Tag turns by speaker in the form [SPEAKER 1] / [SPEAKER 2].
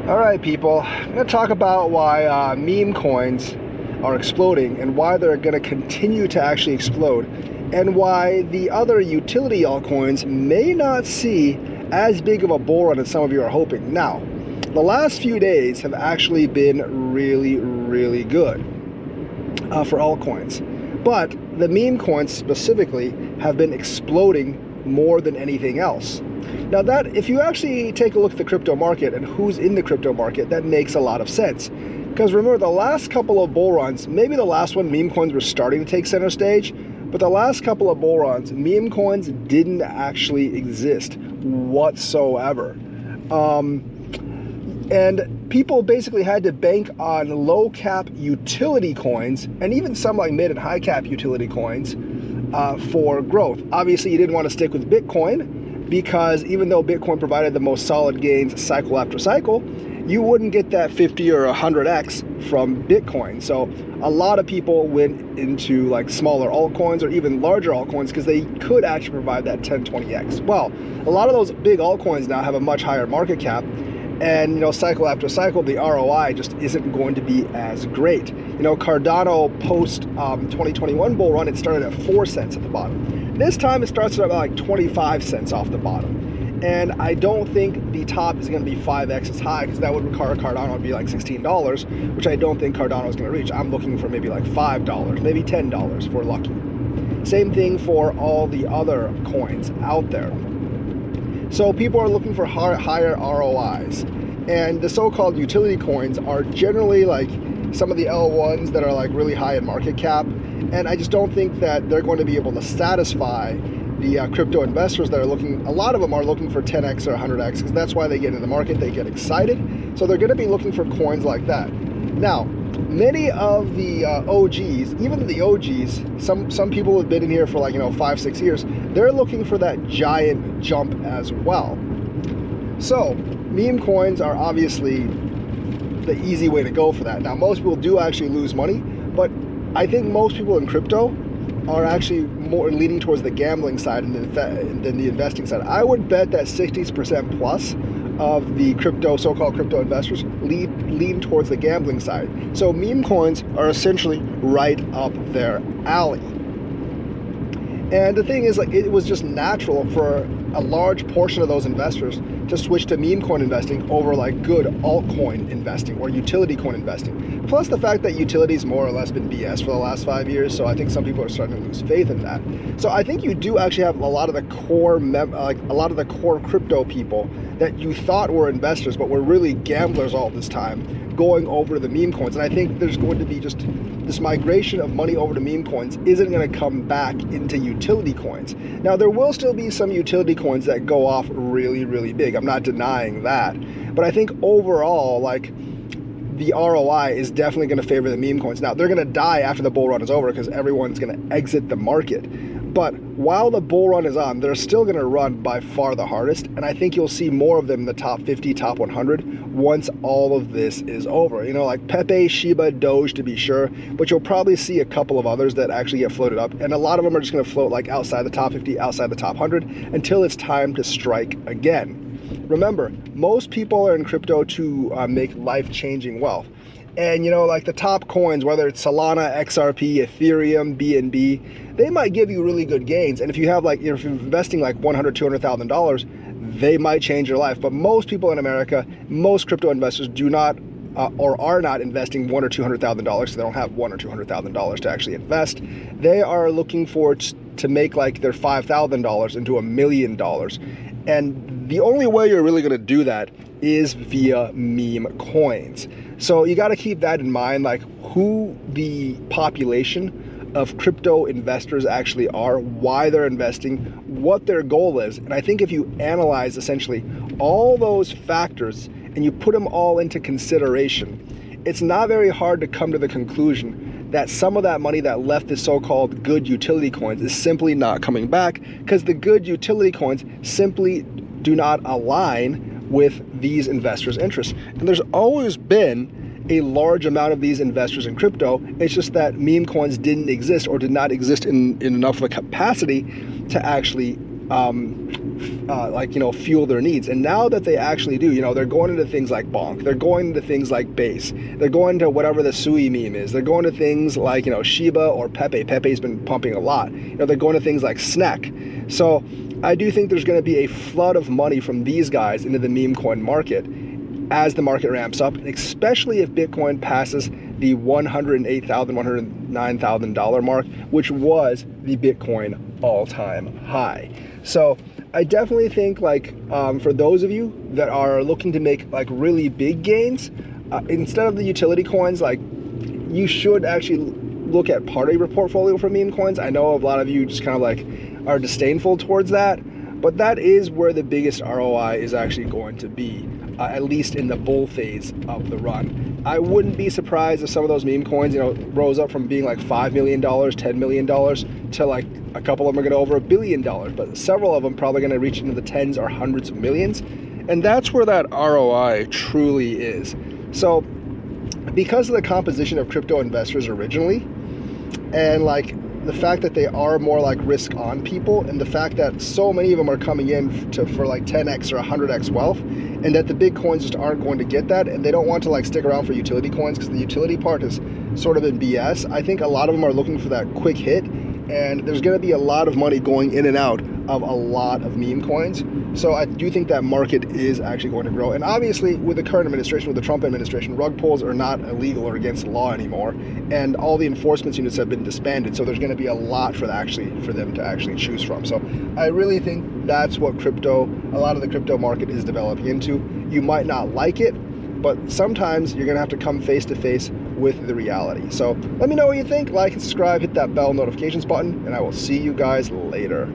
[SPEAKER 1] All right, people, I'm going to talk about why meme coins are exploding and why they're going to continue to actually explode, and why the other utility altcoins may not see as big of a bull run as some of you are hoping. Now, the last few days have actually been really good for altcoins, but the meme coins specifically have been exploding more than anything else. Now that, if you actually take a look at the crypto market and who's in the crypto market, that makes a lot of sense. Because remember, the last couple of bull runs, maybe the last one, meme coins were starting to take center stage, but the last couple of bull runs, meme coins didn't actually exist whatsoever. And people basically had to bank on low cap utility coins, and even some like mid and high cap utility coins for growth. Obviously, you didn't want to stick with Bitcoin, because even though Bitcoin provided the most solid gains cycle after cycle, you wouldn't get that 50 or 100x from Bitcoin. So a lot of people went into like smaller altcoins or even larger altcoins because they could actually provide that 10, 20x. Well, a lot of those big altcoins now have a much higher market cap, and cycle after cycle, the ROI just isn't going to be as great. Cardano post 2021 bull run, it started at 4 cents at the bottom. This time it starts at about like 25 cents off the bottom. And I don't think the top is going to be 5x as high, because that would require Cardano to be like $16, which I don't think Cardano is going to reach. I'm looking for maybe like $5, maybe $10 if we're lucky. Same thing for all the other coins out there. So people are looking for higher ROIs, and the so-called utility coins are generally like some of the L1s that are like really high in market cap, and I just don't think that they're going to be able to satisfy the crypto investors that are looking. A lot of them are looking for 10x or 100x, because that's why they get into the market, they get excited, so they're going to be looking for coins like that. Now, many of the OGs, even the OGs, some people who have been in here for like 5-6 years, they're looking for that giant jump as well. So meme coins are obviously the easy way to go for that. Now, most people do actually lose money, but I think most people in crypto are actually more leaning towards the gambling side than the investing side. I would bet that 60% plus of the so-called crypto investors lean towards the gambling side. So meme coins are essentially right up their alley. And the thing is, like, it was just natural for a large portion of those investors to switch to meme coin investing over like good altcoin investing or utility coin investing. Plus the fact that utility's more or less been BS for the last 5 years, so I think some people are starting to lose faith in that. So I think you do actually have a lot of the core crypto people that you thought were investors but were really gamblers all this time going over to the meme coins. And I think there's going to be just this migration of money over to meme coins isn't going to come back into utility coins. Now, there will still be some utility coins that go off really big. I'm not denying that. But I think overall, like, the ROI is definitely going to favor the meme coins. Now, they're going to die after the bull run is over because everyone's going to exit the market. But while the bull run is on, they're still going to run by far the hardest. And I think you'll see more of them in the top 50, top 100 once all of this is over. Like Pepe, Shiba, Doge to be sure, but you'll probably see a couple of others that actually get floated up. And a lot of them are just going to float like outside the top 50, outside the top 100 until it's time to strike again. Remember, most people are in crypto to make life-changing wealth. And like the top coins, whether it's Solana, XRP, Ethereum, BNB, they might give you really good gains. And if you have if you're investing like $100,000, $200,000, they might change your life. But most people in America, most crypto investors do not or are not investing $100,000 or $200,000, so they don't have $100,000 or $200,000 to actually invest. They are looking to make like their $5,000 into $1 million. And the only way you're really going to do that is via meme coins. So you got to keep that in mind, like who the population of crypto investors actually are, why they're investing, what their goal is. And I think if you analyze essentially all those factors and you put them all into consideration, it's not very hard to come to the conclusion that some of that money that left the so-called good utility coins is simply not coming back, because the good utility coins simply do not align with these investors' interests. And there's always been a large amount of these investors in crypto. It's just that meme coins didn't exist or did not exist in enough of a capacity to actually fuel their needs. And now that they actually do, they're going into things like Bonk, they're going into things like Base, they're going to whatever the Sui meme is, they're going to things like Shiba or Pepe. Pepe's been pumping a lot. They're going to things like SNEC. So I do think there's going to be a flood of money from these guys into the meme coin market as the market ramps up, especially if Bitcoin passes the $108,000, $109,000 mark, which was the Bitcoin all-time high. So I definitely think for those of you that are looking to make really big gains, instead of the utility coins, you should actually look at part of your portfolio for meme coins. I know a lot of you just kind of are disdainful towards that, but that is where the biggest ROI is actually going to be, at least in the bull phase of the run. I wouldn't be surprised if some of those meme coins, rose up from being $5 million, $10 million to a couple of them are going to over $1 billion, but several of them probably going to reach into the tens or hundreds of millions. And that's where that ROI truly is. So because of the composition of crypto investors originally, and the fact that they are more risk on people, and the fact that so many of them are coming in for 10x or 100x wealth, and that the big coins just aren't going to get that, and they don't want to stick around for utility coins because the utility part has sort of been BS. I think a lot of them are looking for that quick hit, and there's going to be a lot of money going in and out of a lot of meme coins. So I do think that market is actually going to grow. And obviously with the current administration, with the Trump administration, rug pulls are not illegal or against the law anymore, and all the enforcement units have been disbanded. So there's going to be a lot for them to actually choose from. So I really think that's what a lot of the crypto market is developing into. You might not like it, but sometimes you're going to have to come face to face with the reality. So let me know what you think. Like and subscribe, hit that bell notifications button, and I will see you guys later.